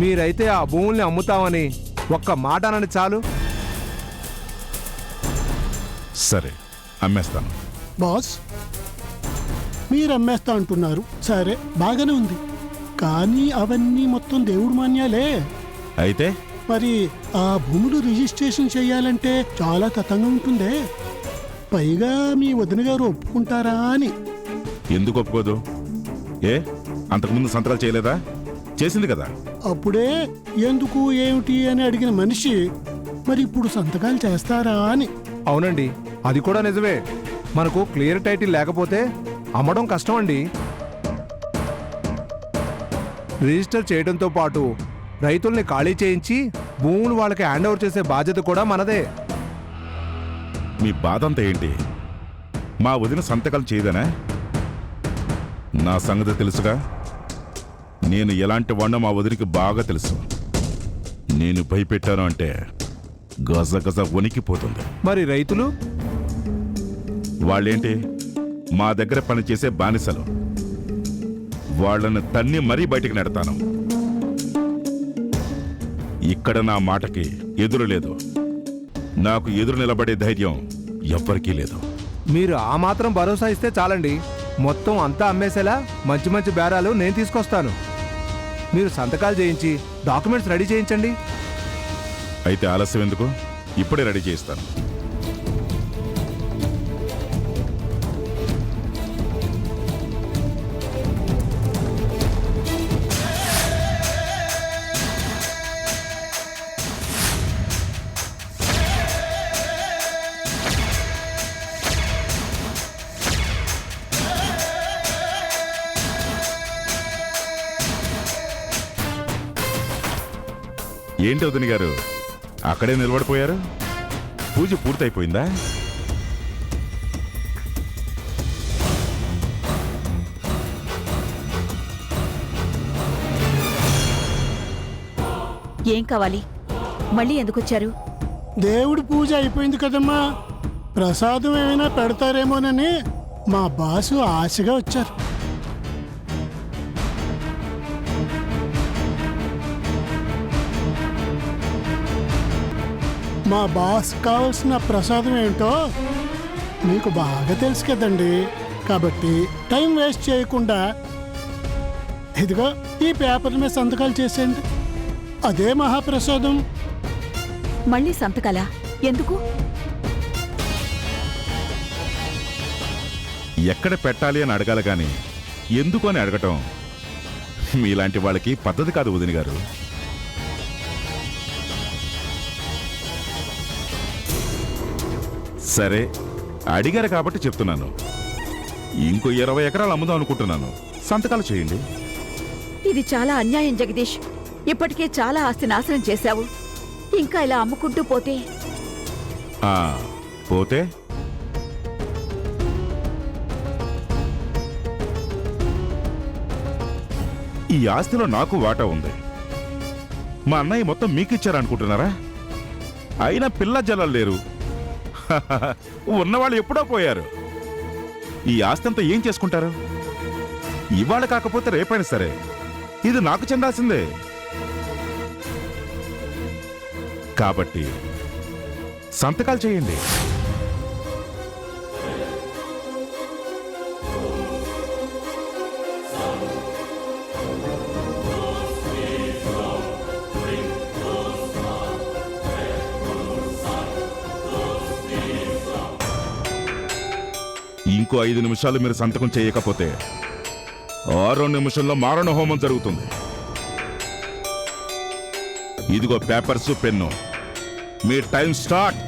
మీరైతే ఆ భూముల్ని అమ్ముతామని ఒక్క మాట అనని చాలు. సరే, అమ్మేస్తాను. బాస్, మీరు అమ్మేస్తా అంటున్నారు, సరే బాగానే ఉంది. కానీ అవన్నీ మొత్తం దేవుడు మాన్యాలే. అయితే మరి ఆ భూములు రిజిస్ట్రేషన్ చేయాలంటే చాలా తతంగా ఉంటుందే. పైగా మీ వదిన గారు ఒప్పుకుంటారా అని. ఎందుకు ఒప్పుకోదు? ఏ అంతకుముందు సంతకాలు చేయలేదా? చేసింది కదా. అప్పుడే ఎందుకు ఏమిటి అని అడిగిన మనిషి మరి ఇప్పుడు సంతకాలు చేస్తారా అని. అవునండి, అది కూడా నిజమే. మనకు క్లియర్ టైటిల్ లేకపోతే అమ్మడం కష్టం అండి. రిజిస్టర్ చేయడంతో పాటు రైతుల్ని ఖాళీ చేయించి భూములు వాళ్ళకి హ్యాండ్ ఓవర్ చేసే బాధ్యత కూడా మనదే. మీ బాధ అంతా ఏంటి? మా వదిన సంతకాలు చేయదనా? నా సంగతి తెలుసుగా. నేను ఎలాంటి వాడినో మా వదినికి బాగా తెలుసు. నేను భయపెట్టాను అంటే గజ గజ వణికిపోతుంది. మరి రైతులు? వాళ్ళేంటి మా దగ్గర పనిచేసే బానిసలు. వాళ్ళని తన్ని మరీ బయటికి నెడతాను. ఇక్కడ నా మాటకి ఎదురు లేదు. నాకు ఎదురు నిలబడే ధైర్యం ఎవ్వరికీ లేదు. మీరు ఆ మాత్రం భరోసా ఇస్తే చాలండి. మొత్తం అంతా అమ్మేసేలా మంచి మంచి బేరాలు నేను తీసుకొస్తాను. మీరు సంతకాలు చేయించి డాక్యుమెంట్స్ రెడీ చేయించండి. అయితే ఆలస్యం ఎందుకు? ఇప్పుడే రెడీ చేయిస్తాను. ఏంటి వదిన గారు అక్కడే నిలబడిపోయారు? పూజ పూర్తయిపోయిందా? ఏం కావాలి? మళ్ళీ ఎందుకొచ్చారు? దేవుడి పూజ అయిపోయింది కదమ్మా, ప్రసాదం ఏమైనా పెడతారేమోనని మా బాసు ఆశగా వచ్చారు. మా బాస్ కావాల్సిన ప్రసాదం ఏంటో మీకు బాగా తెలుసు కదండి. కాబట్టి టైం వేస్ట్ చేయకుండా ఇదిగో ఈ పేపర్ మీద సంతకాలు చేసేయండి. అదే మహాప్రసాదం. మళ్ళీ సంతకాలా? ఎందుకు? ఎక్కడ పెట్టాలి అని అడగాలి కానీ ఎందుకు అని అడగటం మీలాంటి వాళ్ళకి పద్ధతి కాదు వదిన గారు. సరే, అడిగారు కాబట్టి చెప్తున్నాను. ఇంకో 20 ఎకరాలు అమ్ముదాం అనుకుంటున్నాను. సంతకాలు చేయండి. ఇది చాలా అన్యాయం జగదీష్. ఇప్పటికే చాలా ఆస్తి నాశనం చేశావు. ఇంకా ఇలా అమ్ముకుంటూ పోతే పోతే ఈ ఆస్తిలో నాకు వాటా ఉంది. మా అన్నయ్య మొత్తం మీకిచ్చారనుకుంటున్నారా? అయినా పిల్ల జల్లలు లేరు. ఉన్నవాళ్ళు ఎప్పుడో పోయారు. ఈ ఆస్తి అంతా ఏం చేసుకుంటారు? ఇవాళ కాకపోతే రేపైనా సరే ఇది నాకు చెందాల్సిందే. కాబట్టి సంతకాలు చేయండి. ఇంకో 5 నిమిషాలు మీరు సంతకం చేయకపోతే 6 నిమిషంలో మారణ హోమం జరుగుతుంది. ఇదిగో పేపర్స్, పెన్ను. మీ టైం స్టార్ట్.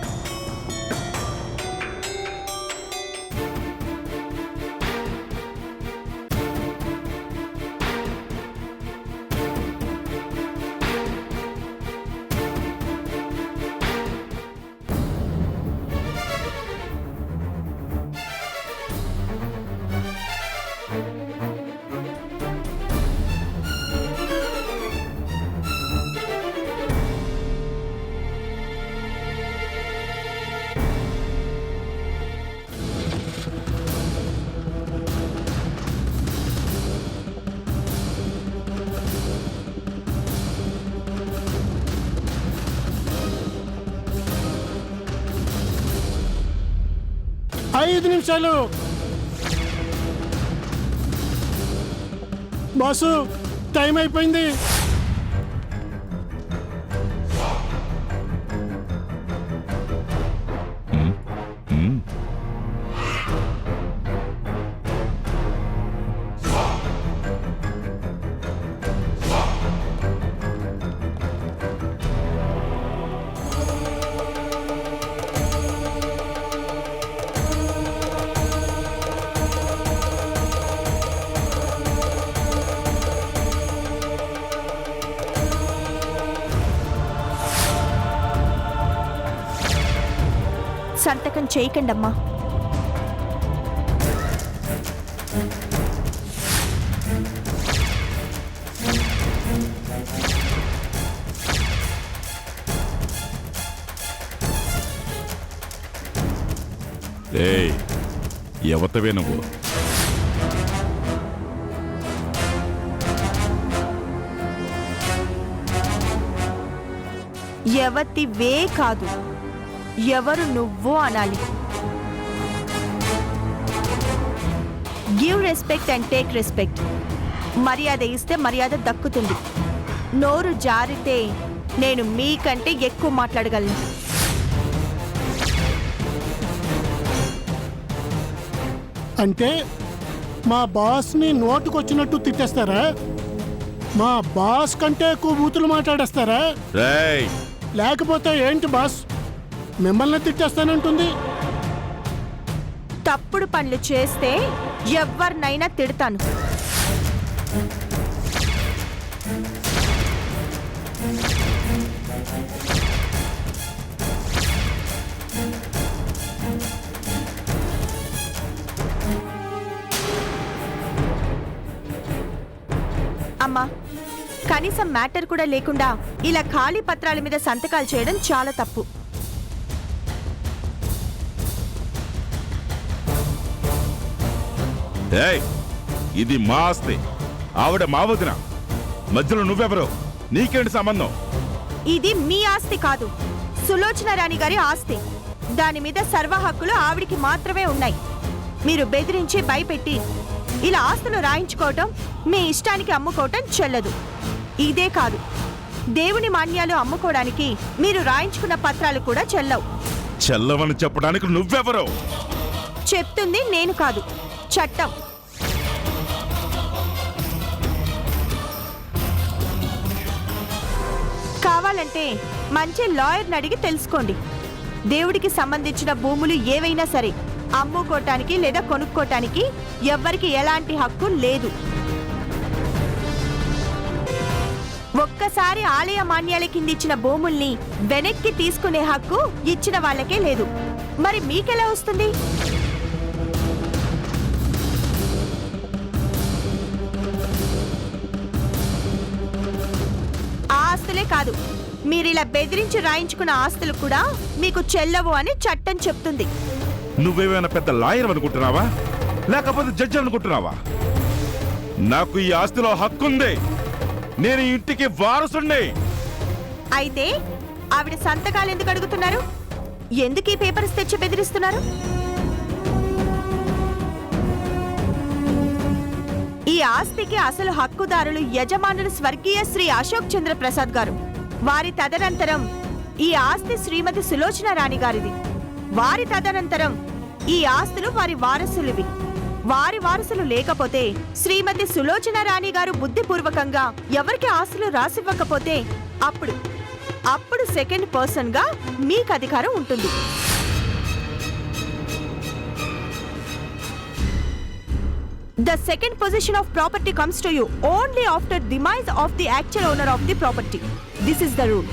5 నిమిషాలు. బాసు, టైం అయిపోయింది. సంతకం చేయకండమ్మా. ఏయ్, ఎవతవే నువ్వు? ఎవతివే కాదు, ఎవరు నువ్వు అనాలి. Give respect and take respect. మర్యాద ఇస్తే మర్యాద దక్కుతుంది. నోరు జారితే నేను మీకంటే ఎక్కువ మాట్లాడగలను. అంటే మా బాస్ని నోటుకొచ్చినట్టు తిట్టేస్తారా? మా బాస్ కంటే ఎక్కువ బూతులు మాట్లాడేస్తారా? రేయ్, లేకపోతే ఏంటి బాస్, మిమ్మల్ని తిట్టేస్తానంటుంది? తప్పుడు పనులు చేస్తే ఎవరినైనా తిడతాను. అమ్మా, కనీసం మ్యాటర్ కూడా లేకుండా ఇలా ఖాళీ పత్రాల మీద సంతకాలు చేయడం చాలా తప్పు. ఏయ్, ఇది మా ఆస్తి. ఆవిడ మా వదిన. మధ్యలో నువ్వెవరు? నీకేంటి సంబంధం? ఇది మీ ఆస్తి కాదు, సులోచన రాణి గారి ఆస్తి. దాని మీద సర్వ హక్కులు ఆవిడికి మాత్రమే ఉన్నాయి. మీరు బెదిరించి భయపెట్టి ఇలా ఆస్తులు రాయించుకోవటం, మీ ఇష్టానికి అమ్ముకోవటం చెల్లదు. ఇదే కాదు, దేవుని మాన్యాలు అమ్ముకోవడానికి మీరు రాయించుకున్న పత్రాలు కూడా చెల్లవు. చెల్లవని చెప్పడానికి నువ్వెవరు? చెప్తుంది నేను కాదు, చట్టం. కావాలంటే మంచి లాయర్ని అడిగి తెలుసుకోండి. దేవుడికి సంబంధించిన భూములు ఏవైనా సరే అమ్ముకోటానికి లేదా కొనుక్కోటానికి ఎవ్వరికి ఎలాంటి హక్కు లేదు. ఒక్కసారి ఆలయ మాన్యాల కింద ఇచ్చిన భూముల్ని వెనక్కి తీసుకునే హక్కు ఇచ్చిన వాళ్ళకే లేదు. మరి మీకెలా వస్తుంది? ఆస్తులే కాదు, మీరిలా బెదిరించి రాయించుకున్న ఆస్తులు కూడా మీకు చెల్లవు అని చట్టం చెప్తుంది. నువ్వేమైనా పెద్ద లాయర్ అనుకుంటున్నావా, లేకపోతే జడ్జి అనుకుంటున్నావా? నాకు ఈ ఆస్తిలో హక్కుంది. నేను ఈ ఇంటికి వారసుణ్ణి. అయితే ఆవిడ సంతకాలు ఎందుకు అడుగుతున్నారు? ఎందుకు ఈ పేపర్స్ తెచ్చి బెదిరిస్తున్నారు? ఈ ఆస్తికి అసలు హక్కుదారులు యజమానులు స్వర్గీయ శ్రీ అశోక్ చంద్ర ప్రసాద్ గారు. వారి తదనంతరం ఈ ఆస్తి శ్రీమతి సులోచన రాణి గారిది. వారి తదనంతరం ఈ ఆస్తులు వారి వారసులివి. వారి వారసులు లేకపోతే శ్రీమతి సులోచన రాణి గారు బుద్ధిపూర్వకంగా ఎవరికి ఆస్తులు రాసివ్వకపోతే అప్పుడు సెకండ్ పర్సన్ గా మీకు అధికారం ఉంటుంది. The second position of property comes to you only after demise of the actual owner of the property. This is the rule.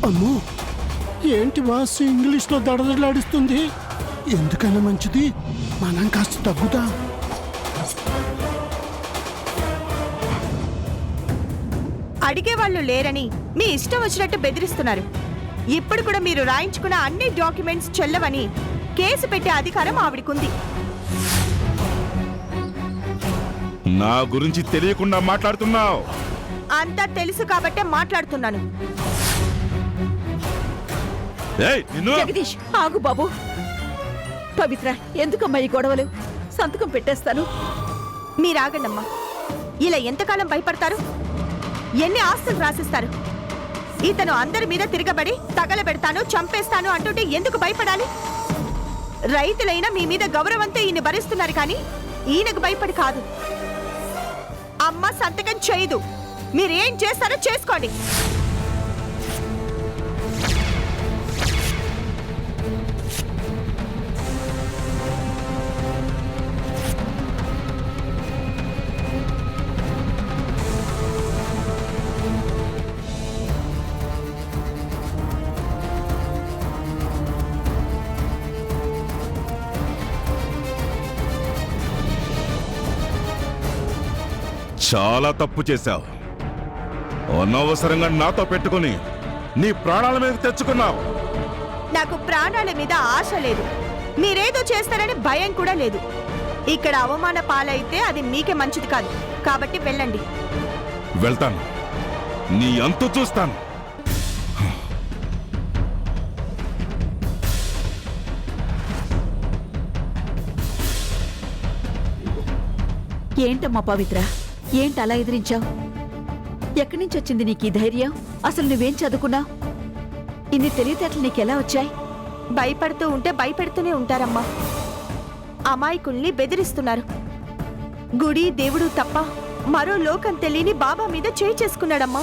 అమ్మో, ఏంటి బాస్ ఇంగ్లీష్లో దడదడలాడిస్తుంది? ఎందుకైనా మంచిది మనం కాస్త తగ్గుదా. అడిగేవాళ్ళు లేరని మీ ఇష్టం వచ్చినట్టు బెదిరిస్తున్నారు. ఇప్పుడు కూడా మీరు రాయించుకున్న అన్ని డాక్యుమెంట్స్ చెల్లవని కేసు పెట్టే అధికారం ఆవిడకుంది. నా గురించి తెలియకుండా మాట్లాడుతున్నావు. అంతా తెలుసు కాబట్టే మాట్లాడుతున్నాను. ఏయ్, నిన్ను జగదీష్ ఆగు బాబు. పవిత్ర, ఎందుకమ్మా ఈ గొడవలు? సంతకం పెట్టేస్తాను. మీరాగండమ్మా. ఇలా ఎంతకాలం భయపడతారు? ఎన్ని ఆస్తులు రాసిస్తారు? ఇతను అందరి మీద తిరగబడి తగలబెడతాను, చంపేస్తాను అంటుంటే ఎందుకు భయపడాలి? రైతులైనా మీ మీద గౌరవంతో ఈయన భరిస్తున్నారు కానీ ఈయనకు భయపడి కాదు. అమ్మ సంతకం చేయదు. మీరేం చేస్తారో చేసుకోండి. చాలా తప్పు చేశావు. అనవసరంగా నాతో పెట్టుకుని నీ ప్రాణాల మీద తెచ్చుకున్నావు. నాకు ప్రాణాల మీద ఆశ లేదు. మీరేదో చేస్తారని భయం కూడా లేదు. ఇక్కడ అవమాన పాలైతే అది మీకే మంచిది కాదు. కాబట్టి వెళ్ళండి. వెళ్తాను, నీ అంతు చూస్తాను. ఏంటమ్మా పవిత్ర, ఏంటి అలా ఎదిరించావు? ఎక్కడి నుంచి వచ్చింది నీకు ఈ ధైర్యం? అసలు నువ్వేం చదువుకున్నావు? ఇన్ని తెలివితేటలు నీకెలా వచ్చాయి? భయపడుతూ ఉంటే భయపెడుతూనే ఉంటారమ్మా. అమాయకుల్ని బెదిరిస్తున్నారు. గుడి దేవుడు తప్ప మరో లోకం తెలియని బాబా మీద చేయి చేసుకున్నాడమ్మా.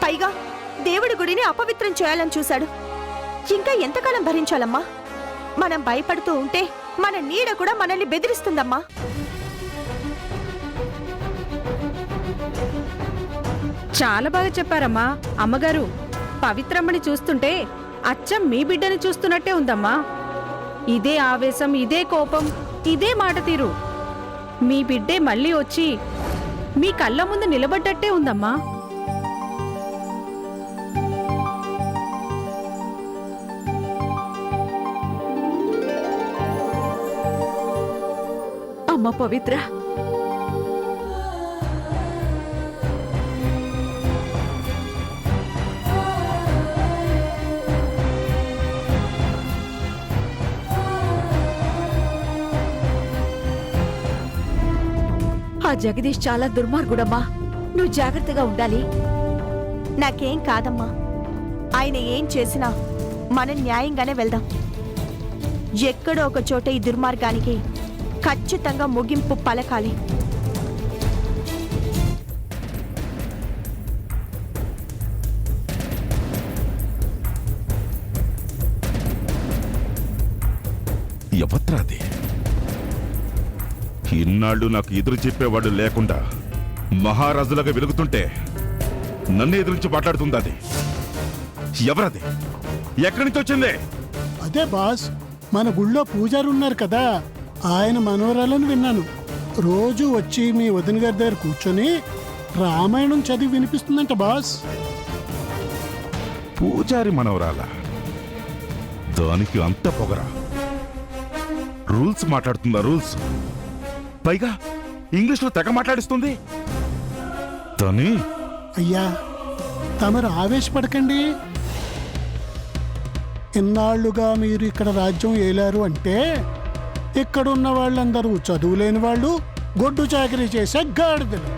పైగా దేవుడి గుడిని అపవిత్రం చేయాలని చూశాడు. ఇంకా ఎంతకాలం భరించాలమ్మా? మనం భయపడుతూ ఉంటే మన నీడ కూడా మనల్ని బెదిరిస్తుందమ్మా. చాలా బాగా చెప్పారమ్మా. అమ్మగారు, పవిత్రమ్మని చూస్తుంటే అచ్చం మీ బిడ్డని చూస్తున్నట్టే ఉందమ్మా. ఇదే ఆవేశం, ఇదే కోపం, ఇదే మాట తీరు. మీ బిడ్డే మళ్ళీ వచ్చి మీ కళ్ళ ముందు నిలబడ్డట్టే ఉందమ్మా. అమ్మ పవిత్ర, ఆ జగదీష్ చాలా దుర్మార్గుడమ్మా. నువ్వు జాగ్రత్తగా ఉండాలి. నాకేం కాదమ్మా. ఆయన ఏం చేసినా మనం న్యాయంగానే వెళ్దాం. ఎక్కడో ఒక చోట ఈ దుర్మార్గానికి ఖచ్చితంగా ముగింపు పలకాలి. ఎవత్రాది? ఇన్నాళ్ళు నాకు ఎదురు చెప్పేవాడు లేకుండా మహారాజులాగా వెలుగుతుంటే నన్ను ఎదురించి మాట్లాడుతుంది. అది ఎవరది? ఎక్కడి నుంచి వచ్చింది? అదే బాస్, మన గుళ్ళో పూజారు ఉన్నారు కదా, ఆయన మనవరాలని విన్నాను. రోజు వచ్చి మీ వదిన గారి దగ్గర కూర్చొని రామాయణం చదివి వినిపిస్తుందంట బాస్. పూజారి మనవరాల? దానికి అంత పొగరా? రూల్స్ మాట్లాడుతుందా? రూల్స్ పైగా ఇంగ్లీష్లో తెగ మాట్లాడిస్తుంది. తని అయ్యా, తమరు ఆవేశపడకండి. ఇన్నాళ్లుగా మీరు ఇక్కడ రాజ్యం ఏలారు అంటే ఇక్కడున్న వాళ్ళందరూ చదువులేని వాళ్ళు, గొడ్డు చాకరీ చేసే గాడిదలు.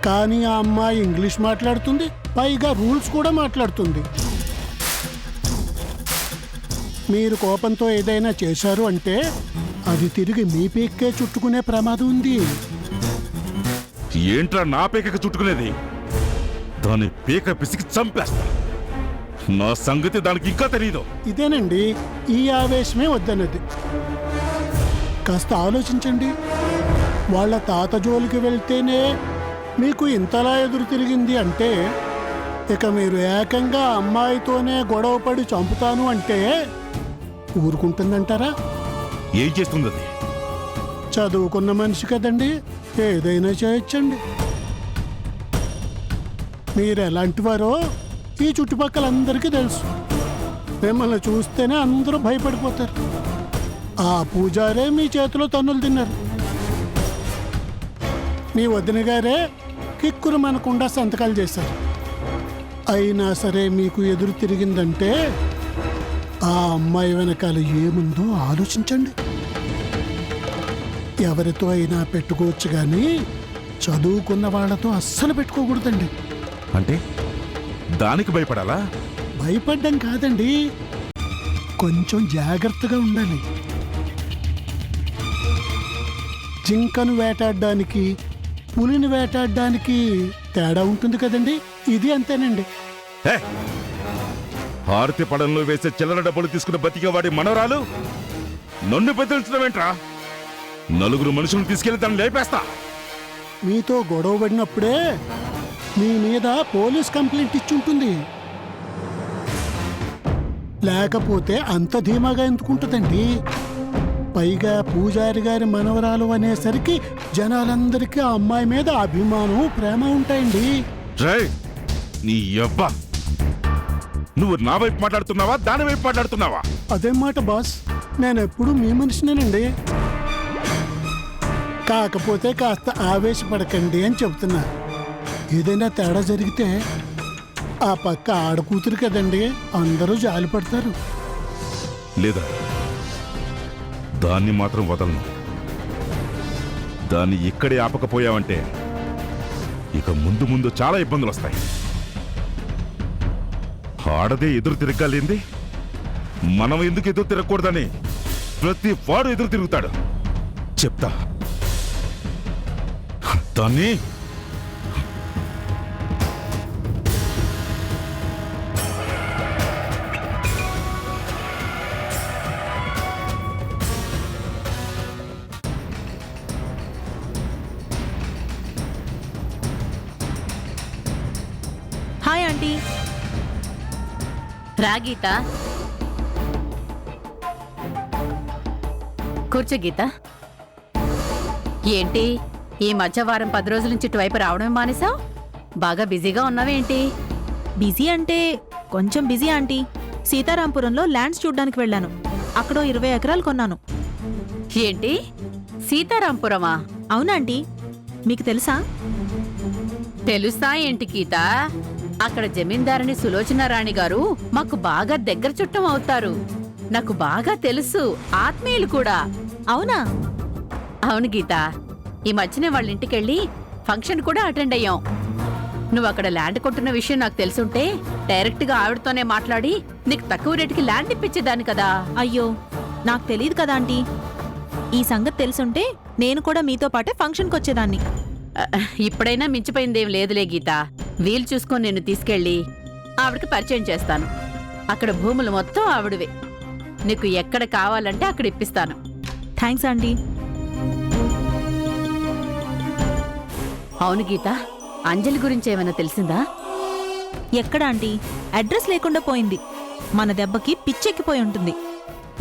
కానీ ఆ అమ్మాయి ఇంగ్లీష్ మాట్లాడుతుంది, పైగా రూల్స్ కూడా మాట్లాడుతుంది. మీరు కోపంతో ఏదైనా చేశారు అంటే అది తిరిగి మీ పీక్కే చుట్టుకునే ప్రమాదం ఉంది. ఏంట్రా నా పీకకి చుట్టుకునేది? దాని పీక పిసికి చంపేస్తా. నా సంగతి దానికి ఇంకా తెలియదు. ఇదేనండి ఈ ఆవేశమే వద్దన్నది. కాస్త ఆలోచించండి. వాళ్ళ తాత జోలికి వెళ్తేనే మీకు ఇంతలా ఎదురు తిరిగింది అంటే ఇక మీరు ఏకంగా అమ్మాయితోనే గొడవపడి చంపుతాను అంటే ఊరుకుంటుందంటారా? ఏం చేస్తుంది అది? చదువుకున్న మనిషి కదండి, ఏదైనా చేయొచ్చండి. మీరు ఎలాంటి వారో ఈ చుట్టుపక్కల అందరికీ తెలుసు. మిమ్మల్ని చూస్తేనే అందరూ భయపడిపోతారు. ఆ పూజారే మీ చేతిలో తన్నులు తిన్నారు. మీ వదిన గారే కిక్కురు మనకుండా సంతకాలు చేశారు. అయినా సరే మీకు ఎదురు తిరిగిందంటే ఆ అమ్మాయి వెనకాల ఏముందో ఆలోచించండి. ఎవరితో అయినా పెట్టుకోవచ్చు కానీ చదువుకున్న వాళ్ళతో అస్సలు పెట్టుకోకూడదండి. అంటే దానికి భయపడాలా? భయపడ్డం కాదండి, కొంచెం జాగ్రత్తగా ఉండాలి. జింకను వేటాడడానికి పులిని వేటాడడానికి తేడా ఉంటుంది కదండి, ఇది అంతేనండి. హే! హారతి పడంలో వేసే చిల్లర డబ్బులు తీసుకుని బతికేవాడి మనవరాలు నన్ను బెదిరించడమేంట్రా? నలుగురు మనుషులను తీసుకెళ్లి దాన్ని లేపేస్తా. మీతో గొడవ పడినప్పుడే మీ మీద పోలీస్ కంప్లైంట్ ఇచ్చుంటుంది. లేకపోతే అంత ధీమాగా ఎందుకుంటుందండి? పైగా పూజారి గారి మనవరాలు అనేసరికి జనాలందరికీ ఆ అమ్మాయి మీద అభిమానం, ప్రేమ ఉంటాయండి. రేయ్! నీ యవ్వ! నువ్వు నా వైపు మాట్లాడుతున్నావా, దాని వైపు మాట్లాడుతున్నావా? అదేం మాట బాస్, నేను ఎప్పుడు మీ మనిషినేనండి. కాకపోతే కాస్త ఆవేశపడకండి అని చెప్తున్నా. ఏదైనా తేడా జరిగితే ఆ పక్క ఆడకూతురు కదండి, అందరూ జాలి పడతారు. లేదా దాన్ని మాత్రం వదలను. దాన్ని ఇక్కడే ఆపకపోయావంటే ఇక ముందు ముందు చాలా ఇబ్బందులు వస్తాయి. ఆడదే ఎదురు తిరగాలేంది, మనం ఎందుకు ఎదురు తిరగకూడదని ప్రతి వాడు ఎదురు తిరుగుతాడు. చెప్తా దాన్ని. Hi aunty. రా గీత, కూర్చో గీత. ఏంటి ఈ మధ్య వారం 10 రోజుల నుంచి ఇటువైపు రావడం మానేసావు? బాగా బిజీగా ఉన్నావేంటి? బిజీ అంటే కొంచెం బిజీ ఆంటీ. సీతారాంపురంలో ల్యాండ్స్ చూడ్డానికి వెళ్ళాను. అక్కడ 20 ఎకరాలు కొన్నాను. ఏంటి సీతారాంపురమా? అవునాంటీ, మీకు తెలుసా? తెలుసా ఏంటి గీత? అక్కడ జమీందారుని సులోచన రాణి గారు మాకు బాగా దగ్గర చుట్టం అవుతారు. నాకు బాగా తెలుసు, ఆత్మీయులు కూడా. అవునా? అవును గీత, ఈ మధ్యనే వాళ్ళ ఇంటికెళ్ళి ఫంక్షన్ కూడా అటెండ్ అయ్యాం. నువ్వు అక్కడ ల్యాండ్ కొంటున్న విషయం నాకు తెలుసుంటే డైరెక్ట్ గా ఆవిడతోనే మాట్లాడి నీకు తక్కువ రేటుకి ల్యాండ్ ఇప్పించేదాన్ని కదా. అయ్యో, నాకు తెలియదు కదా ఆంటీ. ఈ సంగతి తెలుసుంటే నేను కూడా మీతో పాటే ఫంక్షన్కి వచ్చేదాన్ని. ఇప్పుడైనా మించిపోయిందేం లేదులే గీత. వీలు చూసుకొని నేను తీసుకెళ్ళి ఆవిడకి పరిచయం చేస్తాను. అక్కడ భూములు మొత్తం ఆవిడవే. నీకు ఎక్కడ కావాలంటే అక్కడ ఇప్పిస్తాను. Thanks aunty. అవును గీత, అంజలి గురించి ఏమైనా తెలిసిందా? ఎక్కడ ఆంటీ, అడ్రస్ లేకుండా పోయింది. మన దెబ్బకి పిచ్చెక్కిపోయి ఉంటుంది.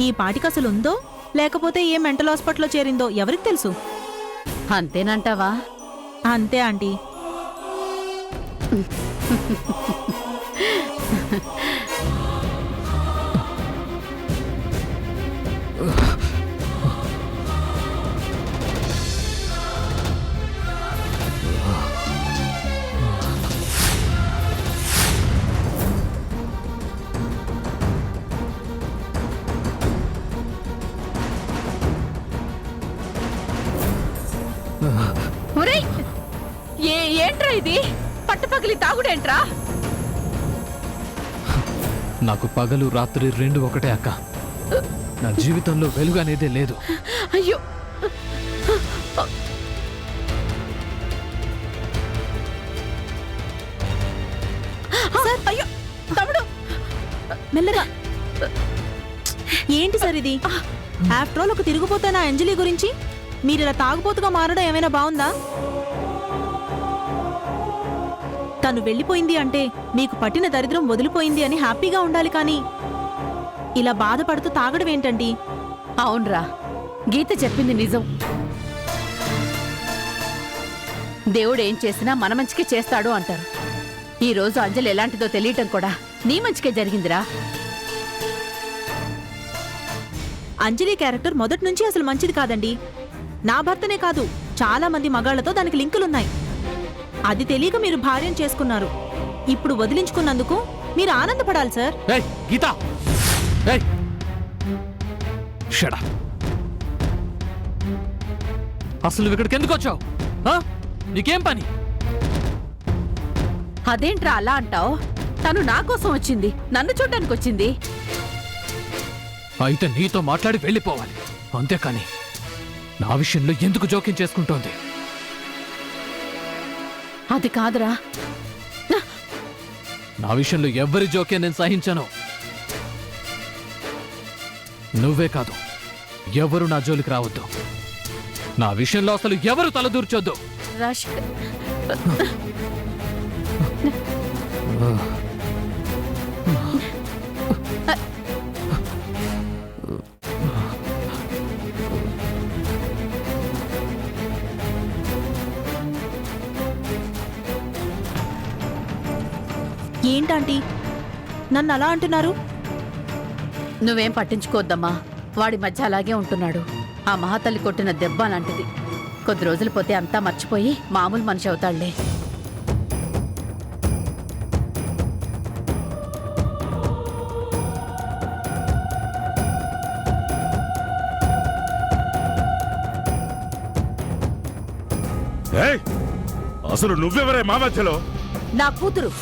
ఈ పాటికి అసలు ఉందో లేకపోతే ఏ మెంటల్ హాస్పిటల్లో చేరిందో ఎవరికి తెలుసు? అంతేనంటావా? అంతే ఆంటీ. ఒరేయ్, ఏంట్రా ఇది? పట్టుపగిలి తాగుడేంట్రా? నాకు పగలు రాత్రి 2 ఒకటే అక్క. నా జీవితంలో వెలుగు అనేదే లేదు. అయ్యో, అయ్యో తమ్ముడు, మెల్లగా. ఏంటి సార్ ఇది? ఆఫ్టర్ ఆల్ ఒక తిరిగిపోతానా అంజలి గురించి మీరు ఇలా తాగుపోతుగా మారడం ఏమైనా బాగుందా? తను వెళ్ళిపోయింది అంటే మీకు పట్టిన దరిద్రం వదిలిపోయింది అని హ్యాపీగా ఉండాలి, కానీ ఇలా బాధపడుతూ తాగడం ఏంటండి? అవునరా, గీత చెప్పింది నిజం. దేవుడు ఏం చేసినా మన మంచికే చేస్తాడు అంటారు. ఈ రోజు అంజలి ఎలాంటిదో తెలియటం కూడా నీ మంచికే జరిగిందిరా. అంజలి క్యారెక్టర్ మొదటి నుంచి అసలు మంచిది కాదండి. నా భర్తనే కాదు, చాలా మంది మగాళ్లతో దానికి లింకులున్నాయి. అది తెలియక మీరు భార్యను చేసుకున్నారు. ఇప్పుడు వదిలించుకున్నందుకు మీరు ఆనందపడాలి సార్. ఏయ్ గీత, ఏయ్ షట్ అప్. అసలు నువ్వు ఇక్కడికి ఎందుకు వచ్చావు? నీకేం పని? అదేంట్రా అలా అంటావు? తను నా కోసం వచ్చింది, నన్ను చూడ్డానికి వచ్చింది. అయితే నీతో మాట్లాడి వెళ్ళిపోవాలి, అంతేకాని నా విషయంలో ఎందుకు జోక్యం చేసుకుంటోంది? అది కాదురా, నా విషయంలో ఎవ్వరి జోక్యం నేను సహించను. నువ్వే కాదు, ఎవరు నా జోలికి రావద్దు. నా విషయంలో అసలు ఎవరు తలదూర్చొద్దు. రష్ ఏంటంటీ నన్ను అలా అంటున్నారు? నువ్వేం పట్టించుకోవద్దమ్మా, వాడి మధ్య అలాగే ఉంటున్నాడు. ఆ మహాతల్లి కొట్టిన దెబ్బ లాంటిది. కొద్ది రోజులు పోతే అంతా మర్చిపోయి మామూలు మనిషి అవుతాడులే. ఏయ్, అసలు నువ్వెవరే మా మధ్యలో? నా కూతురు.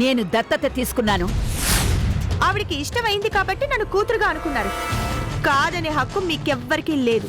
నేను దత్తత తీసుకున్నాను. ఆవిడికి ఇష్టమైంది కాబట్టి నన్ను కూతురుగా అనుకున్నారు. కాదనే హక్కు మీకెవ్వరికీ లేదు.